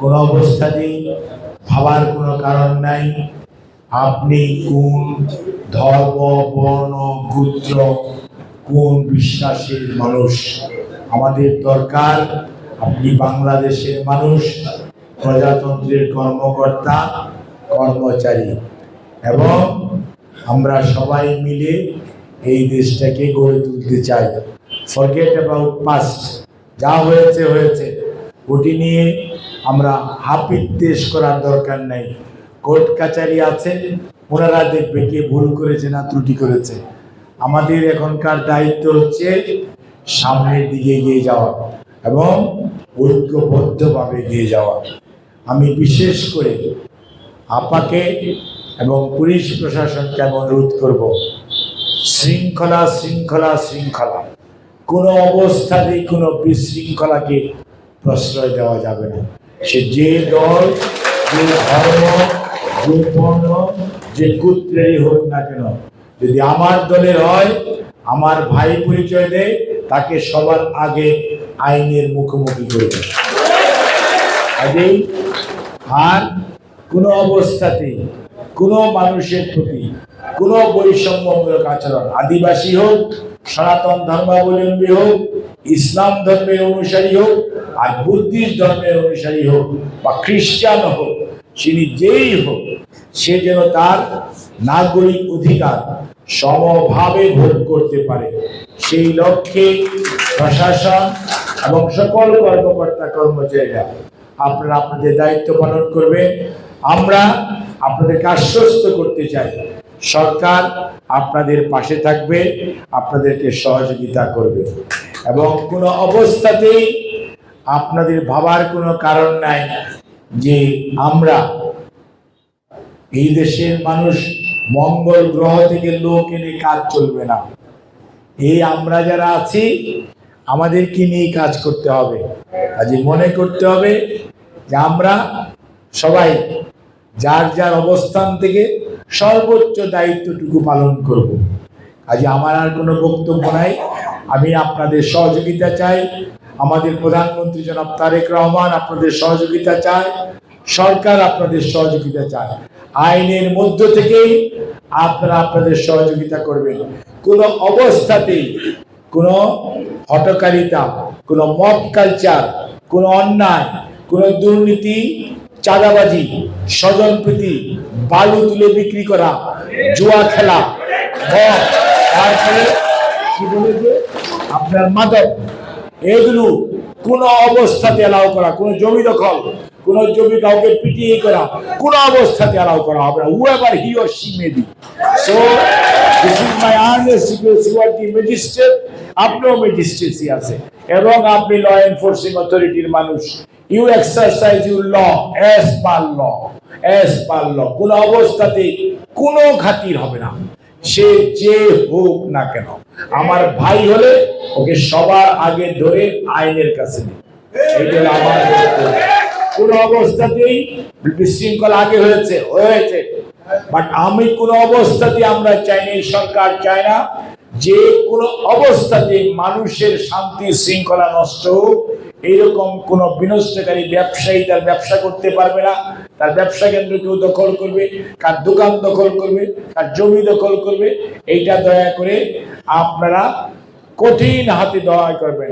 কোনো অবস্থাতেই ভাবার কোনো কারণ নাই আপনি কোন ধর্ম, বর্ণ, গোত্র, কোন বিশ্বাসের মানুষ। আমাদের দরকার আপনি বাংলাদেশের মানুষ, প্রজাতন্ত্রের কর্মকর্তা, কর্মচারী, এবং আমরা সবাই মিলে এই দেশটাকে গড়ে তুলতে চাই। ফরগেট অ্যাবাউট পাস্ট, যা হয়েছে হয়েছে, ওটি নিয়ে আমরা হাপিত্তেশ করার দরকার নাই। কোর্ট কাচারি আছে, ওনারা দেখবে কে ভুল করেছে না ত্রুটি করেছে। আমাদের এখনকার দায়িত্ব হচ্ছে সামনের দিকে এগিয়ে যাওয়া এবং ঐক্যবদ্ধভাবে এগিয়ে যাওয়া। আমি বিশেষ করে আপাকে এবং পুলিশ প্রশাসনকে অনুরোধ করব, শৃঙ্খলা শৃঙ্খলা শৃঙ্খলা, কোনো অবস্থাতেই কোনো বিশৃঙ্খলাকে প্রশ্রয় দেওয়া যাবে না। সে যে দল, যে ধর্ম, যে বর্ণ, যে গোত্রেরই হোক না কেন, যদি আমার দলের হয়, আমার ভাই পরিচয় দেয়, তাকে সবার আগে আইনের মুখোমুখি করবে। আর কোনো অবস্থাতেই কোনো মানুষের প্রতি কোনো বৈষম্যমূলক আচরণ, আদিবাসী হোক, সনাতন ধর্মাবলম্বী হোক, ইসলাম ধর্মের অনুসারী হোক, আর বুদ্ধিস্ট ধর্মের অনুসারী হোক, বা খ্রিস্টান হোক, তিনি যেই হোক, সে যেন তার নাগরিক অধিকার সমভাবে ভোগ করতে পারে, সেই লক্ষ্যে প্রশাসন এবং সকল কর্মকর্তা কর্মচারীরা আপনারা আপনাদের দায়িত্ব পালন করবেন। আমরা আপনাদেরকে আশ্বস্ত করতে চাই, সরকার আপনাদের পাশে থাকবে, আপনাদেরকে সহযোগিতা করবে, এবং কোনো অবস্থাতেই আপনাদের ভাবার কোনো কারণ নাই যে আমরা এই দেশের মানুষ মঙ্গল গ্রহ থেকে লোক এনে কাজ চলবে না। এই আমরা যারা আছি আমাদেরকে নিয়ে কাজ করতে হবে। কাজে মনে করতে হবে যে আমরা সবাই যার যার অবস্থান থেকে সর্বোচ্চ দায়িত্বটুকু পালন করব। কাজে আমার আর কোনো বক্তব্য নাই। আমি আপনাদের সহযোগিতা চাই। আমাদের প্রধানমন্ত্রী জনাব তারেক রহমান আপনাদের সহযোগিতা চায়, সরকার আপনাদের সহযোগিতা চায়। আইনের মধ্য থেকেই আপনারা আপনাদের সহযোগিতা করবেন। কোনো অবস্থাতেই কোনো হঠকারিতা, কোনো মব কালচার, কোনো অন্যায়, কোনো দুর্নীতি, চাঁদাবাজি, স্বজনপ্রীতি, বালু তুলে বিক্রি করা, জুয়া খেলা, তারপরে কি বলেছে আপনার মাদক, এগুলো কোনো অবস্থাতে অ্যালাউ করা, কোনো জমি দখল, কোনো জমি কাউকে পিটিয়ে করা, কোনো অবস্থাতে অ্যালাউ করা হবে না, whoever he or she may be. So this is my earnest request. You are the magistrate, আপনিও ম্যাজিস্ট্রেসি আছে এবং আপনি ল এনফোর্সিং অথরিটির মানুষ। You exercise your law as per law, as per law. কোনো অবস্থাতে কোনো খাতির হবে না, সে যে হোক না কেন। আমার ভাই হলে ওকে সবার আগে ধরে আইনের কাছে নিই, এইটা আমার কোনো অবস্থাতেই বিশৃঙ্খলা আগে হয়েছে, বাট আমি কোনো অবস্থাতে আমরা চাই না, সরকার চায় না যে কোনো অবস্থাতে মানুষের শান্তি শৃঙ্খলা নষ্ট হোক। এইরকম কোন বিনষ্টকারী ব্যবসায়ী তার ব্যবসা করতে পারবে না। তার ব্যবসা কেন্দ্র কেউ দখল করবে, কার দোকান দখল করবে, কার জমি দখল করবে, এইটা দয়া করে আপনারা কঠিন হাতে দয়া করবেন।